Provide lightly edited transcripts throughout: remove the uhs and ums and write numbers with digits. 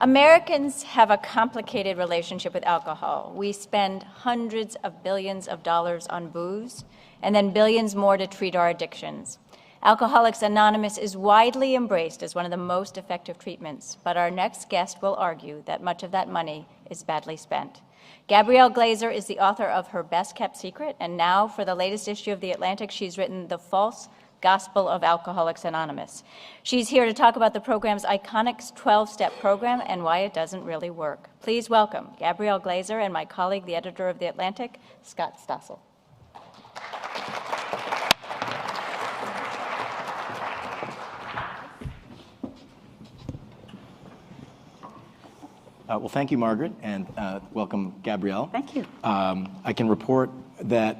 Americans have a complicated relationship with alcohol. We spend hundreds of billions of dollars on booze and then billions more to treat our addictions. Alcoholics Anonymous is widely embraced as one of the most effective treatments, but our next guest will argue that much of that money is badly spent. Gabrielle Glaser is the author of Her Best Kept Secret, and now for the latest issue of The Atlantic, she's written The False Gospel of Alcoholics Anonymous. She's here to talk about the program's iconic 12-step program and why it doesn't really work. Please welcome Gabrielle Glaser and my colleague, the editor of The Atlantic, Scott Stossel. Well, thank you, Margaret, and welcome, Gabrielle. Thank you. I can report that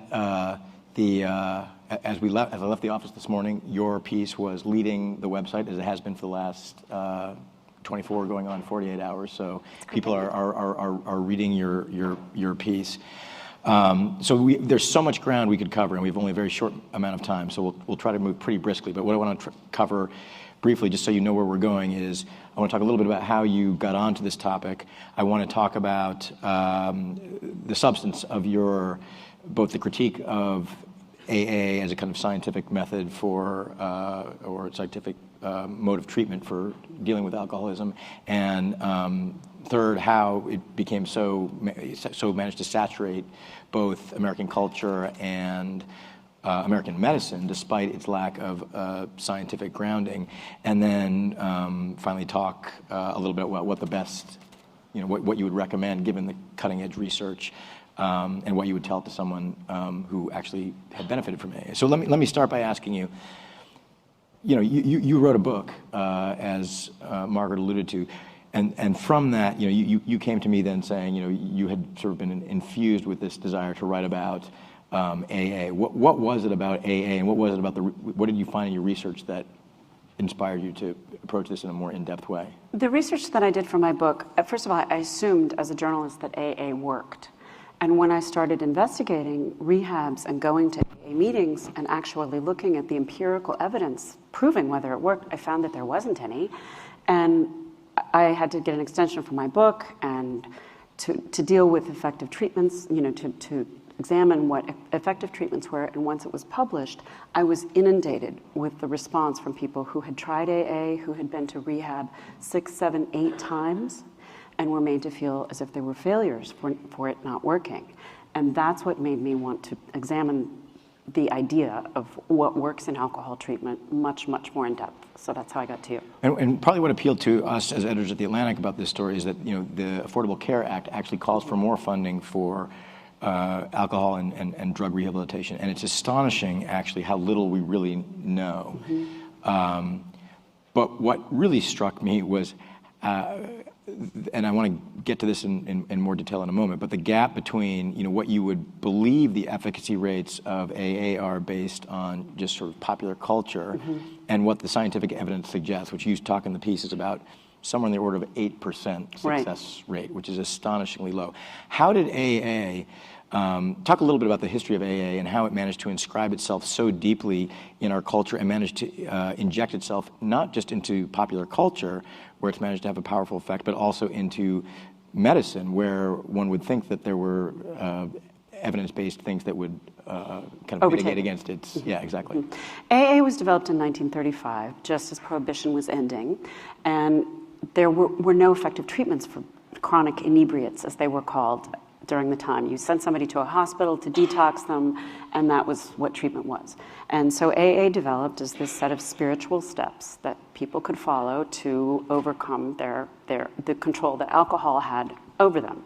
as I left the office this morning, your piece was leading the website, as it has been for the last 24 going on 48 hours. So people are reading your piece. So there's so much ground we could cover, and we have only a very short amount of time. So we'll try to move pretty briskly. But what I want to cover briefly, just so you know where we're going, is I want to talk a little bit about how you got onto this topic. I want to talk about the substance of both the critique of AA as a kind of scientific method for, or scientific mode of treatment for dealing with alcoholism, and third, how it became so managed to saturate both American culture and American medicine, despite its lack of scientific grounding, and then finally talk a little bit about what the best, what you would recommend given the cutting-edge research. And what you would tell to someone who actually had benefited from AA. So let me start by asking you. You wrote a book, as Margaret alluded to, and from that, you came to me then saying, you had sort of been infused with this desire to write about AA. What was it about AA, and what did you find in your research that inspired you to approach this in a more in-depth way? The research that I did for my book, first of all, I assumed as a journalist that AA worked. And when I started investigating rehabs and going to AA meetings and actually looking at the empirical evidence proving whether it worked, I found that there wasn't any. And I had to get an extension for my book and to deal with effective treatments, to examine what effective treatments were. And once it was published, I was inundated with the response from people who had tried AA, who had been to rehab 6, 7, 8 times, and were made to feel as if they were failures for it not working. And that's what made me want to examine the idea of what works in alcohol treatment much, much more in depth. So that's how I got to you. And probably what appealed to us as editors at The Atlantic about this story is that the Affordable Care Act actually calls for more funding for alcohol and drug rehabilitation. And it's astonishing, actually, how little we really know. Mm-hmm. But what really struck me was and I want to get to this in more detail in a moment, but the gap between what you would believe the efficacy rates of AA are based on just sort of popular culture, mm-hmm. and what the scientific evidence suggests, which you talk in the piece is about somewhere in the order of 8% success rate, which is astonishingly low. How did AA, talk a little bit about the history of AA and how it managed to inscribe itself so deeply in our culture and managed to inject itself not just into popular culture, where it's managed to have a powerful effect, but also into medicine, where one would think that there were evidence-based things that would kind of mitigate against its. Mm-hmm. Yeah, exactly. Mm-hmm. AA was developed in 1935, just as Prohibition was ending, and there were no effective treatments for chronic inebriates, as they were called, during the time. You sent somebody to a hospital to detox them, and that was what treatment was. And so AA developed as this set of spiritual steps that people could follow to overcome the control that alcohol had over them.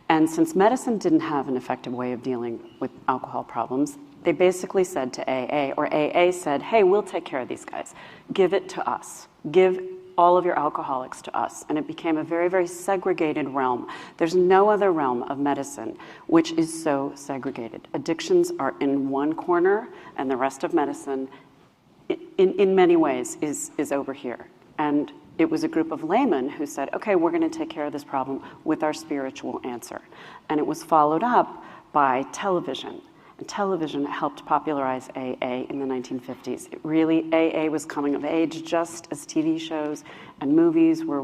And since medicine didn't have an effective way of dealing with alcohol problems, they basically said to AA, or AA said, hey, we'll take care of these guys. Give it to us. Give all of your alcoholics to us. And it became a very, very segregated realm. There's no other realm of medicine which is so segregated. Addictions are in one corner, and the rest of medicine, in many ways, is over here. And it was a group of laymen who said, okay, we're going to take care of this problem with our spiritual answer. And it was followed up by television And television helped popularize AA in the 1950s. AA was coming of age just as TV shows and movies were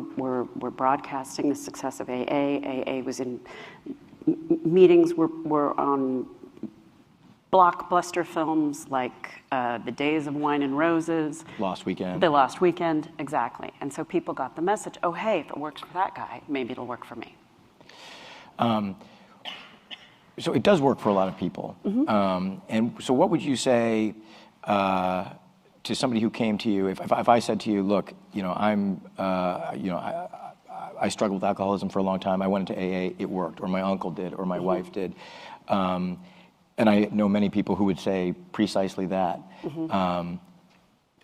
broadcasting the success of AA. AA was in meetings were on blockbuster films like The Days of Wine and Roses. Lost Weekend. The Lost Weekend, exactly. And so people got the message, oh, hey, if it works for that guy, maybe it'll work for me. So it does work for a lot of people. And so what would you say to somebody who came to you, if I said to you, look, I struggled with alcoholism for a long time, I went into AA, it worked, or my uncle did, or my wife did. And I know many people who would say precisely that.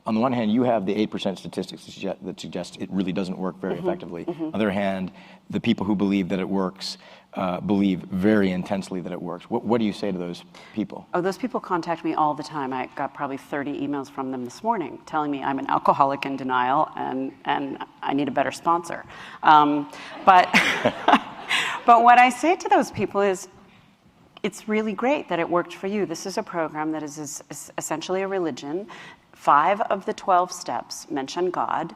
On the one hand, you have the 8% statistics that suggest it really doesn't work very effectively. On the other hand, the people who believe that it works believe very intensely that it works. What do you say to those people? Oh, those people contact me all the time. I got probably 30 emails from them this morning telling me I'm an alcoholic in denial and I need a better sponsor. But what I say to those people is, it's really great that it worked for you. This is a program that is essentially a religion. 5 of the 12 steps mention God.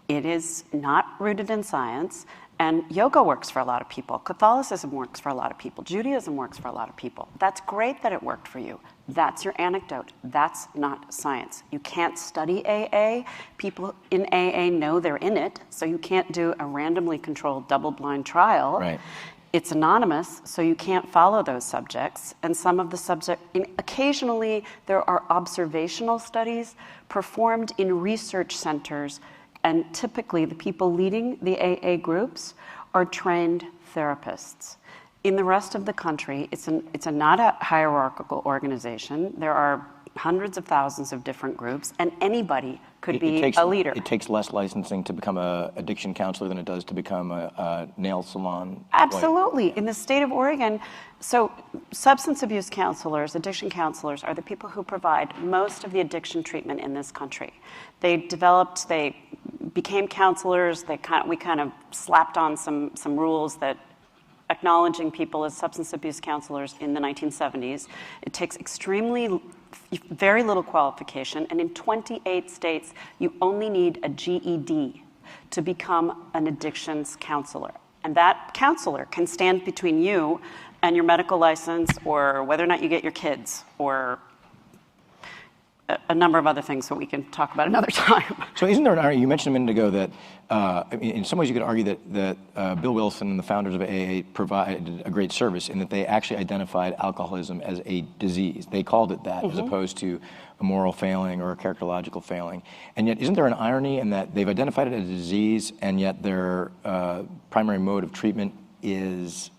It is not rooted in science. And yoga works for a lot of people. Catholicism works for a lot of people. Judaism works for a lot of people. That's great that it worked for you. That's your anecdote. That's not science. You can't study AA. People in AA know they're in it, so you can't do a randomly controlled double-blind trial. Right. It's anonymous, so you can't follow those subjects. And some of the occasionally there are observational studies performed in research centers, and typically the people leading the AA groups are trained therapists. In the rest of the country, it's not a hierarchical organization. There are hundreds of thousands of different groups, and anybody could be a leader. It takes less licensing to become an addiction counselor than it does to become a nail salon. Absolutely. In the state of Oregon, so substance abuse counselors, addiction counselors are the people who provide most of the addiction treatment in this country. They became counselors. We kind of slapped on some rules that acknowledging people as substance abuse counselors in the 1970s. It takes very little qualification, and in 28 states, you only need a GED to become an addictions counselor. And that counselor can stand between you and your medical license, or whether or not you get your kids, or a number of other things that we can talk about another time. So isn't there an argument, you mentioned a minute ago that, in some ways you could argue that Bill Wilson and the founders of AA provided a great service in that they actually identified alcoholism as a disease. They called it that, as opposed to a moral failing or a characterological failing. And yet, isn't there an irony in that they've identified it as a disease, and yet their primary mode of treatment is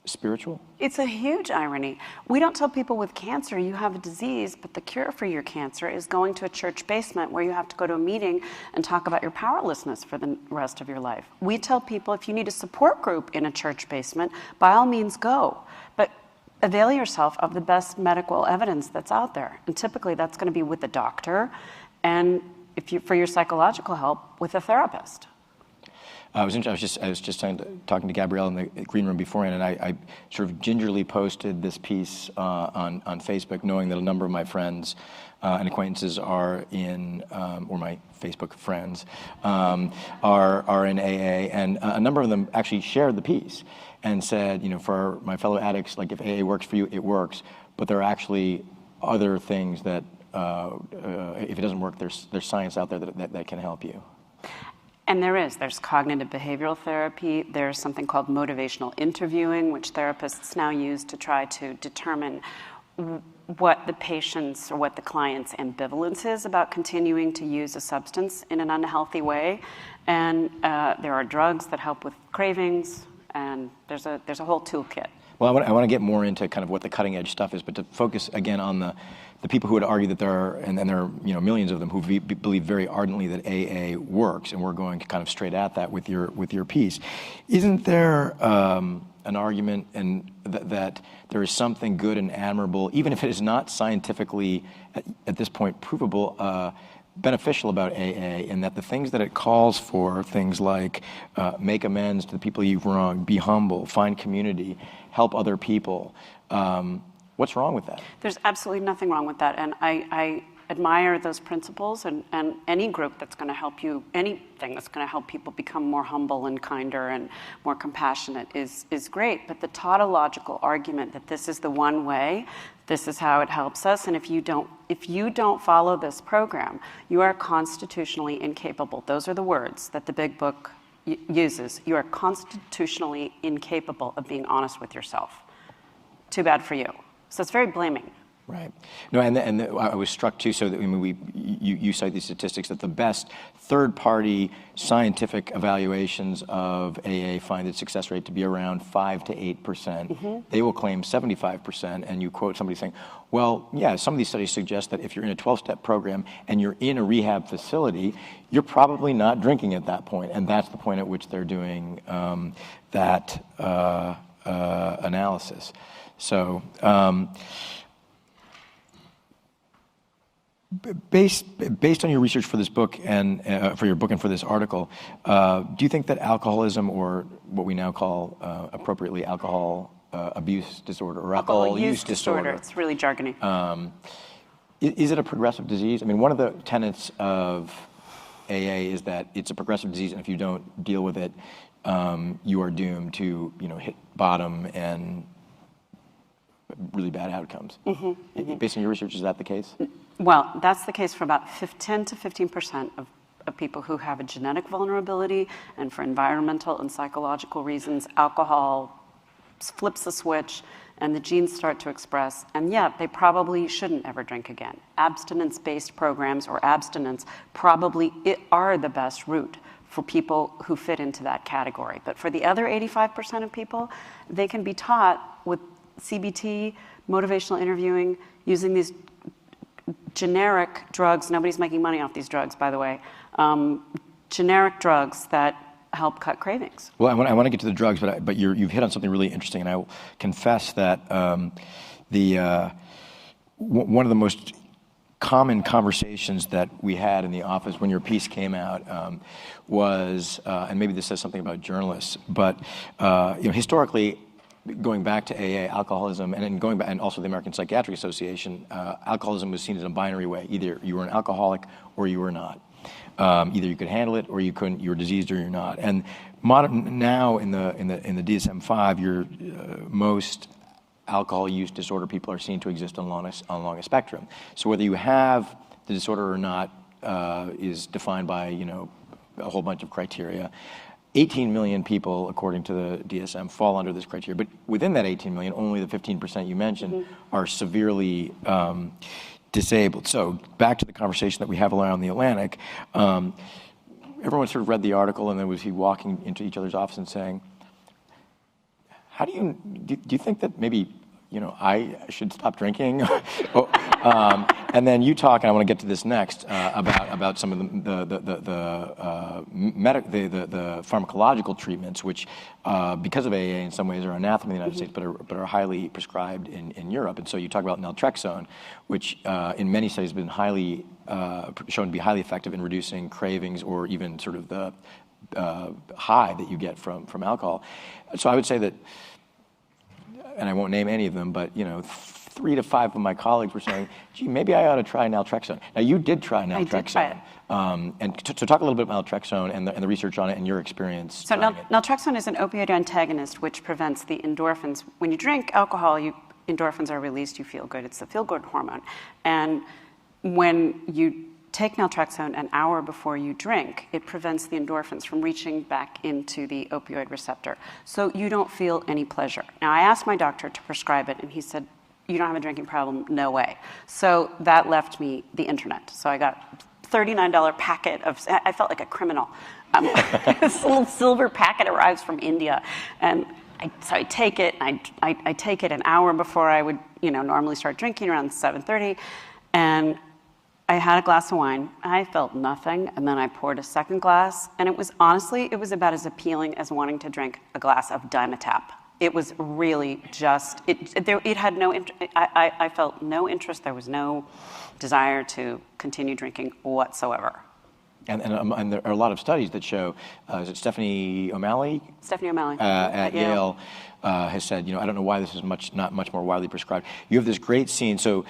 spiritual? It's a huge irony. We don't tell people with cancer you have a disease, but the cure for your cancer is going to a church basement where you have to go to a meeting and talk about your powerlessness for the rest of your life. We tell people if you need a support group in a church basement, by all means go. But avail yourself of the best medical evidence that's out there. And typically that's going to be with a doctor, and for your psychological help, with a therapist. I was just talking to Gabrielle in the green room beforehand, and I sort of gingerly posted this piece on Facebook, knowing that a number of my friends and acquaintances are in, or my Facebook friends are in AA, and a number of them actually shared the piece and said, for my fellow addicts, like if AA works for you, it works, but there are actually other things that if it doesn't work, there's science out there that can help you. And there's cognitive behavioral therapy, there's something called motivational interviewing, which therapists now use to try to determine what the patient's or what the client's ambivalence is about continuing to use a substance in an unhealthy way. And there are drugs that help with cravings, and there's a whole toolkit. Well, I want to get more into kind of what the cutting edge stuff is, but to focus again on the people who would argue that there are, and there are millions of them who believe very ardently that AA works, and we're going kind of straight at that with your piece. Isn't there an argument and that there is something good and admirable, even if it is not scientifically at this point provable, beneficial about AA, and that the things that it calls for, things like make amends to the people you've wronged, be humble, find community, help other people, What's wrong with that? There's absolutely nothing wrong with that. And I admire those principles, and any group that's going to help you, anything that's going to help people become more humble and kinder and more compassionate is great. But the tautological argument that this is the one way, this is how it helps us, and if you don't follow this program, you are constitutionally incapable. Those are the words that the big book uses. You are constitutionally incapable of being honest with yourself. Too bad for you. So it's very blaming. Right. No, and I was struck too. So that, I mean, you cite these statistics that the best third-party scientific evaluations of AA find its success rate to be around 5 to 8%. Mm-hmm. They will claim 75%, and you quote somebody saying, "Well, yeah, some of these studies suggest that if you're in a 12-step program and you're in a rehab facility, you're probably not drinking at that point," and that's the point at which they're doing that analysis. So. Based on your research for this book and for your book and for this article, do you think that alcoholism, or what we now call appropriately alcohol abuse disorder or alcohol use disorder, it's really jargony. Is it a progressive disease? I mean, one of the tenets of AA is that it's a progressive disease, and if you don't deal with it, you are doomed to hit bottom and really bad outcomes. Mm-hmm, mm-hmm. Based on your research, is that the case? Well, that's the case for about 10 to 15% of people who have a genetic vulnerability, and for environmental and psychological reasons, alcohol flips the switch and the genes start to express, and yeah, they probably shouldn't ever drink again. Abstinence-based programs or abstinence probably are the best route for people who fit into that category. But for the other 85% of people, they can be taught with CBT, motivational interviewing, using these generic drugs. Nobody's making money off these drugs, by the way. Generic drugs that help cut cravings. Well, I want to get to the drugs, but you've hit on something really interesting, and I will confess that one of the most common conversations that we had in the office when your piece came out was, and maybe this says something about journalists, but historically, going back to AA, alcoholism, and then going back, and also the American Psychiatric Association, alcoholism was seen as a binary way. Either you were an alcoholic or you were not. Either you could handle it or you couldn't. You were diseased or you're not. And now in the DSM-5, your most alcohol use disorder people are seen to exist along a spectrum. So whether you have the disorder or not is defined by a whole bunch of criteria. 18 million people, according to the DSM, fall under this criteria. But within that 18 million, only the 15% you mentioned mm-hmm. are severely disabled. So back to the conversation that we have around the Atlantic, everyone sort of read the article, and then was he walking into each other's office and saying, "How do you think that maybe I should stop drinking?" And then you talk, and I want to get to this next, about some of the pharmacological treatments, which because of AA in some ways are anathema in the United mm-hmm. States, but are highly prescribed in Europe. And so you talk about naltrexone, which in many studies has been highly shown to be highly effective in reducing cravings or even sort of the high that you get from alcohol. So I would say that, and I won't name any of them, but 3 to 5 of my colleagues were saying, "Gee, maybe I ought to try naltrexone." Now, you did try naltrexone. I did try it. And to talk a little bit about naltrexone and the research on it and your experience. So naltrexone is an opioid antagonist which prevents the endorphins. When you drink alcohol, endorphins are released, you feel good. It's the feel-good hormone. And when you take naltrexone an hour before you drink, it prevents the endorphins from reaching back into the opioid receptor. So you don't feel any pleasure. Now, I asked my doctor to prescribe it, and he said, "You don't have a drinking problem, no way." So that left me the internet. So I got a $39 packet I felt like a criminal. This little silver packet arrives from India. And so I take it, and I take it an hour before I would normally start drinking, around 7:30. And I had a glass of wine, I felt nothing, and then I poured a second glass, and it was about as appealing as wanting to drink a glass of Dimetap. It was really just, it had no, I felt no interest, there was no desire to continue drinking whatsoever. And there are a lot of studies that show, is it Stephanie O'Malley? Stephanie O'Malley. At Yale has said, I don't know why this is not much more widely prescribed. You have this great scene. So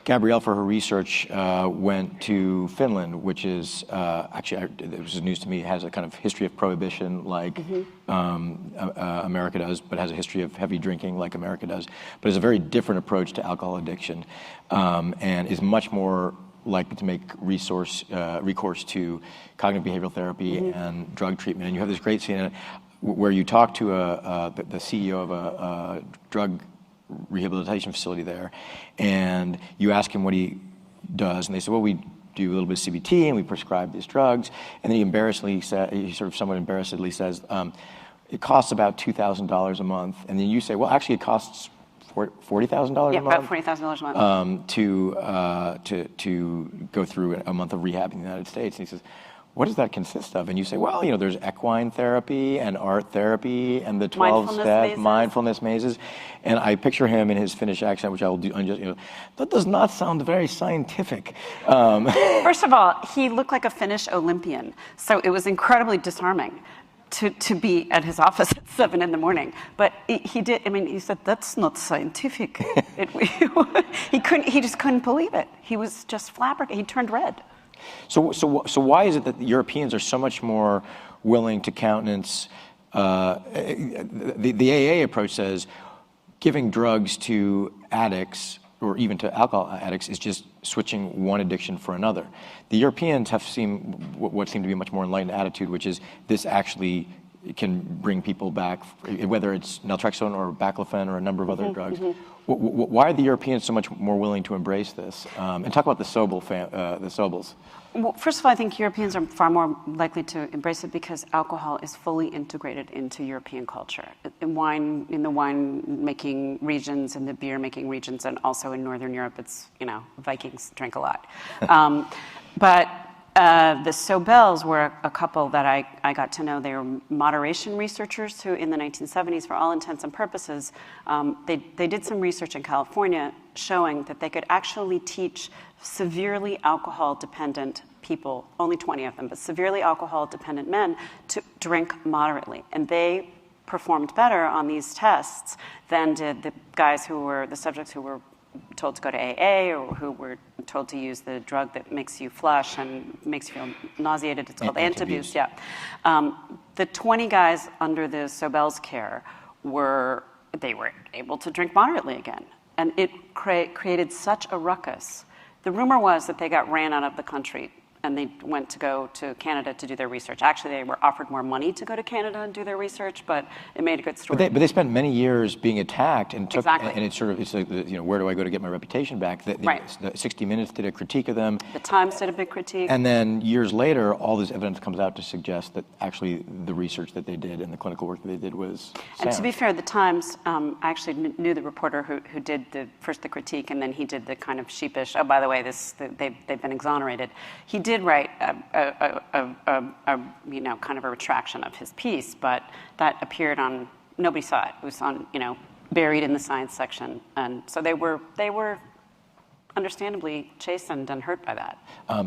Gabrielle, for her research, went to Finland, which is, actually, it was news to me, has a kind of history of prohibition like America does, but has a history of heavy drinking like America does, but has a very different approach to alcohol addiction, and is much more likely to make recourse to cognitive behavioral therapy and drug treatment. And you have this great scene where you talk to the CEO of a drug rehabilitation facility there, and you ask him what he does, and they say, well, we do a little bit of CBT and we prescribe these drugs, and then he sort of somewhat embarrassedly says, it costs about $2,000 a month, and then you say, well, actually it costs $40,000 a month? Yeah, about $40,000 a month. To go through a month of rehab in the United States. And he says, what does that consist of? And you say, well, there's equine therapy and art therapy and the 12-step mindfulness mazes. And I picture him in his Finnish accent, which I will do, that does not sound very scientific. First of all, he looked like a Finnish Olympian, so it was incredibly disarming to be at his office at 7 a.m. But he did, he said, that's not scientific. He just couldn't believe it. He was just flabbergasted. He turned red. So why is it that the Europeans are so much more willing to countenance, the AA approach says giving drugs to addicts or even to alcohol addicts is just switching one addiction for another. The Europeans have seen what seemed to be a much more enlightened attitude, which is this actually can bring people back, whether it's naltrexone or baclofen or a number of other drugs. Why are the Europeans so much more willing to embrace this? And talk about the Sobels. Well, first of all, I think Europeans are far more likely to embrace it because alcohol is fully integrated into European culture. In the wine-making regions, in the beer-making regions, and also in Northern Europe, it's, Vikings drink a lot. But the Sobels were a couple that I got to know. They were moderation researchers who, in the 1970s, for all intents and purposes, they did some research in California showing that they could actually teach severely alcohol-dependent people, only 20 of them, but severely alcohol-dependent men, to drink moderately. And they performed better on these tests than did the subjects who were told to go to AA or who were told to use the drug that makes you flush and makes you feel nauseated. It's called antabuse. Yeah. The 20 guys under the Sobel's care were able to drink moderately again. And it created such a ruckus. The rumor was that they got ran out of the country and they went to go to Canada to do their research. Actually, they were offered more money to go to Canada and do their research, but it made a good story. But they spent many years being attacked and Exactly. And it's like, where do I go to get my reputation back? Right. The 60 Minutes did a critique of them. The Times did a big critique. And then years later, all this evidence comes out to suggest that actually the research that they did and the clinical work that they did was sound. And to be fair, the Times, I actually knew the reporter who did first the critique, and then he did the kind of sheepish, oh, by the way, they've been exonerated. He did write kind of a retraction of his piece, but that appeared on, nobody saw it. It was on, buried in the science section. And so they were understandably chastened and hurt by that.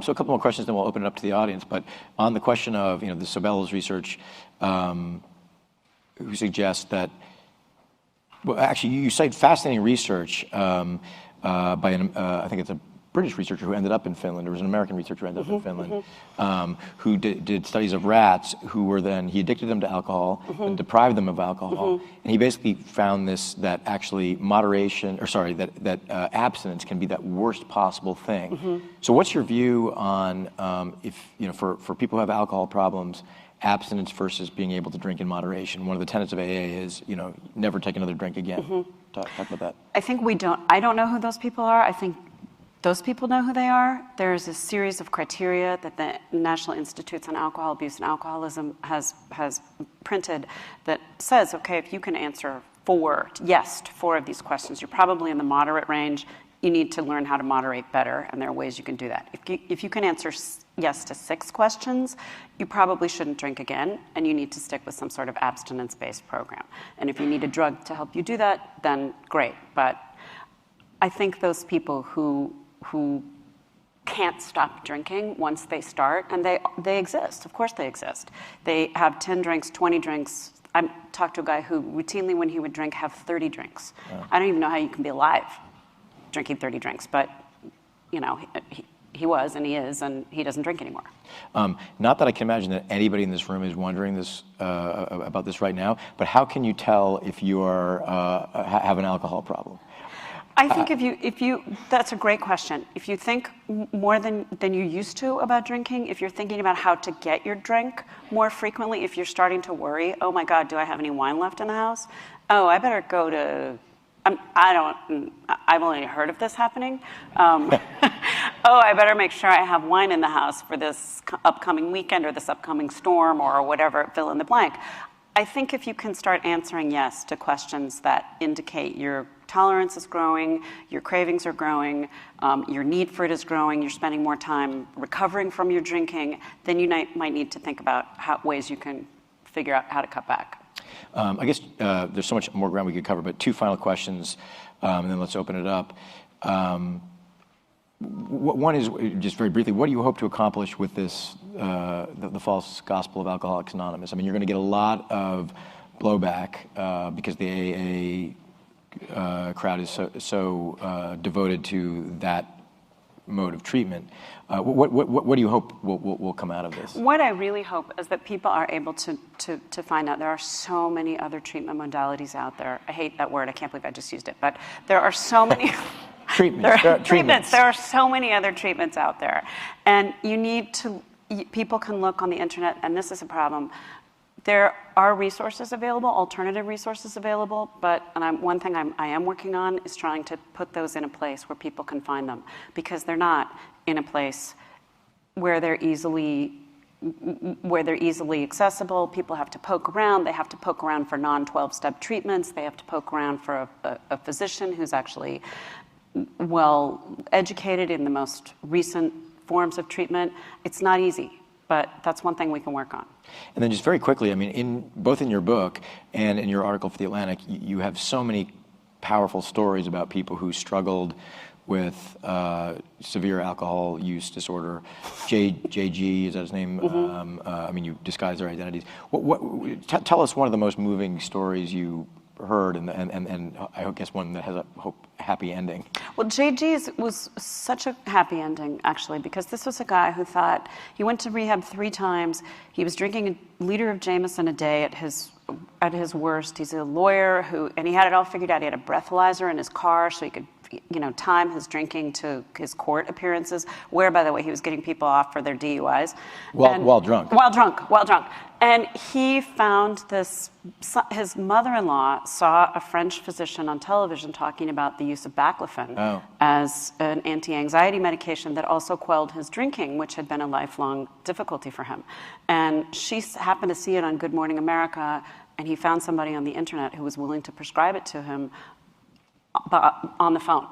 So a couple more questions, then we'll open it up to the audience. But on the question of, the Sobel's research, who suggests that, well, actually, you cite fascinating research by I think it's a British researcher who ended up in Finland. There was an American researcher who ended up in Finland, who did studies of rats who were he addicted them to alcohol and deprived them of alcohol. And he basically found that actually that abstinence can be that worst possible thing. So what's your view on for people who have alcohol problems, abstinence versus being able to drink in moderation? One of the tenets of AA is, never take another drink again. Talk about that. I think I don't know who those people are. I think those people know who they are. There's a series of criteria that the National Institutes on Alcohol Abuse and Alcoholism has printed that says, okay, if you can answer yes to 4 of these questions, you're probably in the moderate range. You need to learn how to moderate better, and there are ways you can do that. If you can answer yes to 6 questions, you probably shouldn't drink again, and you need to stick with some sort of abstinence-based program. And if you need a drug to help you do that, then great. But I think those people who can't stop drinking once they start, and they exist. Of course they exist. They have 10 drinks, 20 drinks. I talked to a guy who routinely, when he would drink, have 30 drinks. Yeah. I don't even know how you can be alive drinking 30 drinks, but he was, and he is, and he doesn't drink anymore. Not that I can imagine that anybody in this room is wondering this about this right now, but how can you tell if you are have an alcohol problem? I think if you that's a great question. If you think more than you used to about drinking, if you're thinking about how to get your drink more frequently, if you're starting to worry, oh my God, do I have any wine left in the house? Oh, I better go to. I've only heard of this happening. Oh, I better make sure I have wine in the house for this upcoming weekend or this upcoming storm or whatever, fill in the blank. I think if you can start answering yes to questions that indicate your tolerance is growing, your cravings are growing, your need for it is growing, you're spending more time recovering from your drinking, then you might need to think about ways you can figure out how to cut back. I guess there's so much more ground we could cover, but 2 final questions, and then let's open it up. One is, just very briefly, what do you hope to accomplish with this, the false gospel of Alcoholics Anonymous? I mean, you're going to get a lot of blowback because the AA crowd is so devoted to that mode of treatment. What do you hope will come out of this? What I really hope is that people are able to find out there are so many other treatment modalities out there. I hate that word. I can't believe I just used it. But there are so many... treatments. There are so many other treatments out there. And people can look on the internet, and this is a problem. There are resources available, alternative resources available, but one thing I am working on is trying to put those in a place where people can find them, because they're not in a place where they're easily accessible. People have to poke around. They have to poke around for non-12-step treatments. They have to poke around for a physician who's actually well educated in the most recent forms of treatment. It's not easy, but that's one thing we can work on. And then just very quickly, I mean, both in your book and in your article for The Atlantic, you have so many powerful stories about people who struggled with severe alcohol use disorder. JG, is that his name? Mm-hmm. I mean, you disguise their identities. Tell us one of the most moving stories you heard, and I guess one that has a happy ending. Well, JG's was such a happy ending, actually, because this was a guy who thought, he went to rehab 3 times. He was drinking a liter of Jameson a day at his worst. He's a lawyer and he had it all figured out. He had a breathalyzer in his car so he could time his drinking to his court appearances, where, by the way, he was getting people off for their DUIs. While drunk. While drunk. And he found this, his mother-in-law saw a French physician on television talking about the use of baclofen as an anti-anxiety medication that also quelled his drinking, which had been a lifelong difficulty for him. And she happened to see it on Good Morning America, and he found somebody on the internet who was willing to prescribe it to him on the phone.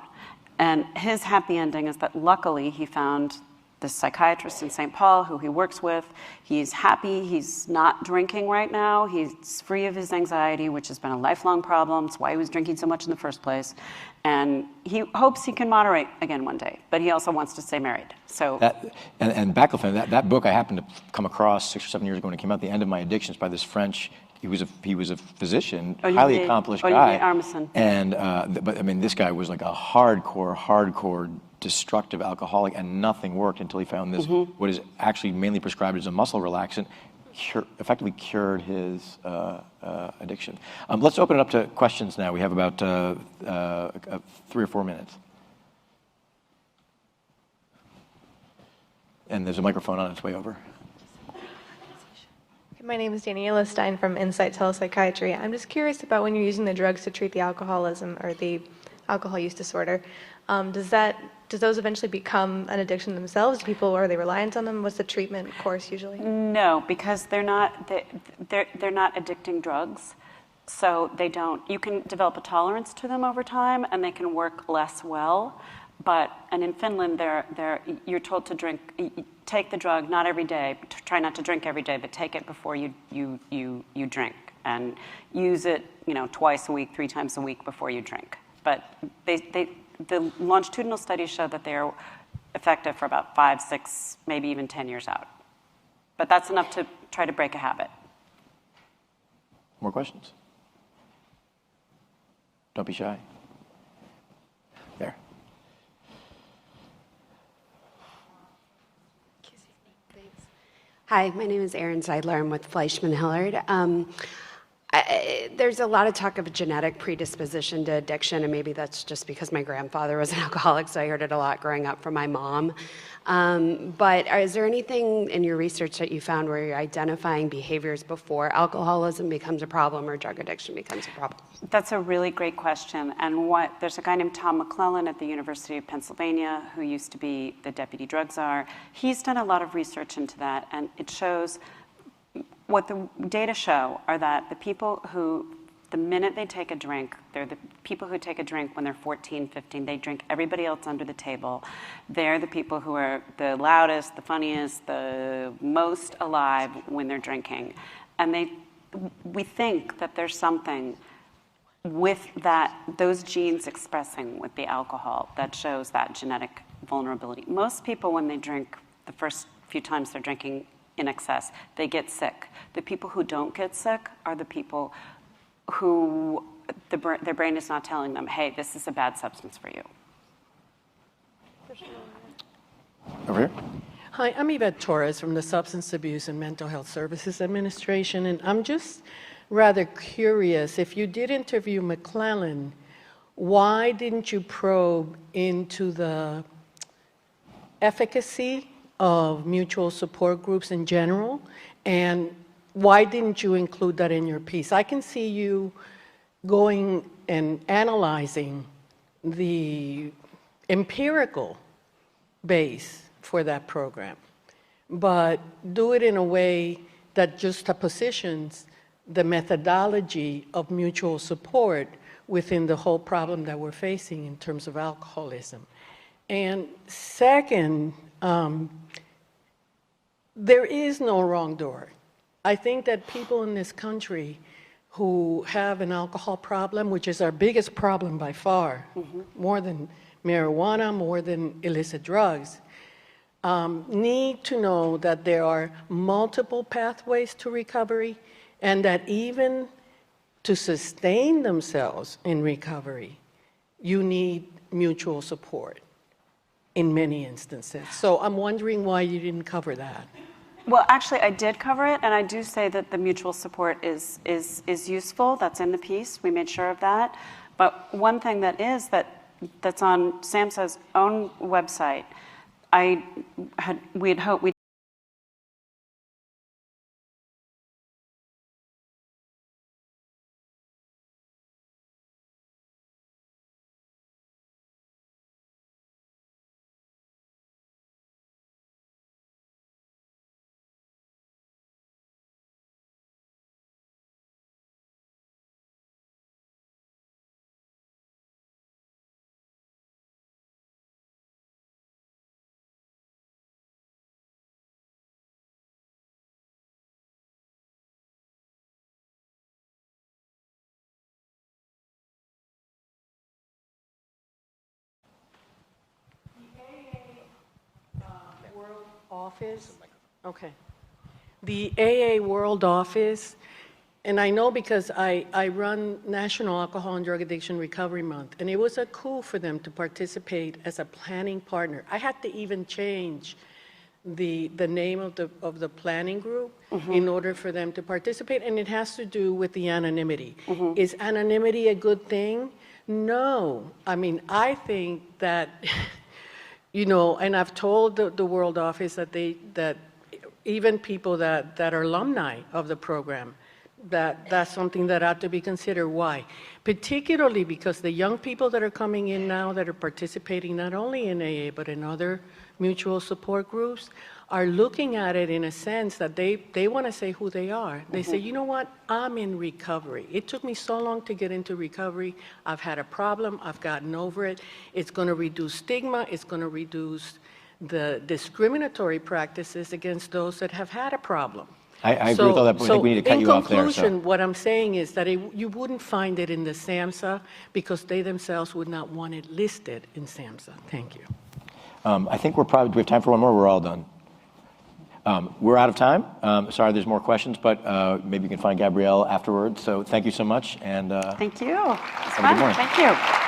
And his happy ending is that luckily he found this psychiatrist in St. Paul who he works with. He's happy. He's not drinking right now. He's free of his anxiety, which has been a lifelong problem. It's why he was drinking so much in the first place. And he hopes he can moderate again one day, but he also wants to stay married. So and baclofen, that book I happened to come across 6 or 7 years ago when it came out, The End of My Addictions, by this French. He was a physician, highly accomplished guy. Armisen. And but I mean, this guy was like a hardcore destructive alcoholic, and nothing worked until he found this. What is actually mainly prescribed as a muscle relaxant, effectively cured his addiction. Let's open it up to questions now. We have about 3 or 4 minutes. And there's a microphone on its way over. My name is Daniela Stein from Insight Telepsychiatry. I'm just curious about when you're using the drugs to treat the alcoholism or the alcohol use disorder. Does those eventually become an addiction themselves? Are they reliant on them? What's the treatment course usually? No, because they're not addicting drugs, so they don't. You can develop a tolerance to them over time, and they can work less well. And in Finland, you're told to take the drug not every day. Try not to drink every day, but take it before you drink, and use it twice a week, 3 times a week before you drink. But the longitudinal studies show that they are effective for about 5, 6, maybe even 10 years out. But that's enough to try to break a habit. More questions? Don't be shy. There. Hi, my name is Erin Zeidler. I'm with Fleischman Hillard. There's a lot of talk of a genetic predisposition to addiction, and maybe that's just because my grandfather was an alcoholic, so I heard it a lot growing up from my mom. But is there anything in your research that you found where you're identifying behaviors before alcoholism becomes a problem or drug addiction becomes a problem? That's a really great question. And there's a guy named Tom McClellan at the University of Pennsylvania who used to be the deputy drug czar. He's done a lot of research into that, and it shows what the data show are that the people who, the minute they take a drink, they're the people who take a drink when they're 14, 15, they drink everybody else under the table. They're the people who are the loudest, the funniest, the most alive when they're drinking. And we think that there's something with those genes expressing with the alcohol that shows that genetic vulnerability. Most people, when they drink, the first few times they're drinking in excess, they get sick. The people who don't get sick are the people who their brain is not telling them, hey, this is a bad substance for you. Over here. Hi, I'm Yvette Torres from the Substance Abuse and Mental Health Services Administration, and I'm just rather curious, if you did interview McClellan, why didn't you probe into the efficacy of mutual support groups in general, and why didn't you include that in your piece? I can see you going and analyzing the empirical base for that program, but do it in a way that juxtapositions the methodology of mutual support within the whole problem that we're facing in terms of alcoholism. And second, there is no wrong door. I think that people in this country who have an alcohol problem, which is our biggest problem by far, more than marijuana, more than illicit drugs, need to know that there are multiple pathways to recovery, and that even to sustain themselves in recovery, you need mutual support in many instances. So I'm wondering why you didn't cover that. Well, actually, I did cover it, and I do say that the mutual support is useful. That's in the piece. We made sure of that. But one thing that's on SAMHSA's own website, we had hoped World Office, okay. The AA World Office, and I know because I run National Alcohol and Drug Addiction Recovery Month, and it was a coup for them to participate as a planning partner. I had to even change the name of the planning group in order for them to participate, and it has to do with the anonymity. Is anonymity a good thing? No. I mean, I think that and I've told the World Office that even people that are alumni of the program, that's something that ought to be considered. Why? Particularly because the young people that are coming in now that are participating not only in AA but in other mutual support groups are looking at it in a sense that they want to say who they are. They say, you know what, I'm in recovery. It took me so long to get into recovery. I've had a problem. I've gotten over it. It's going to reduce stigma. It's going to reduce the discriminatory practices against those that have had a problem. I agree with all that, but I think we need to cut you off there. In conclusion, what I'm saying is that you wouldn't find it in the SAMHSA because they themselves would not want it listed in SAMHSA. Thank you. I think do we have time for one more? We're all done. We're out of time. Sorry, there's more questions, but maybe you can find Gabrielle afterwards. So thank you so much. And Thank you. It's have a good fun. morning. Thank you.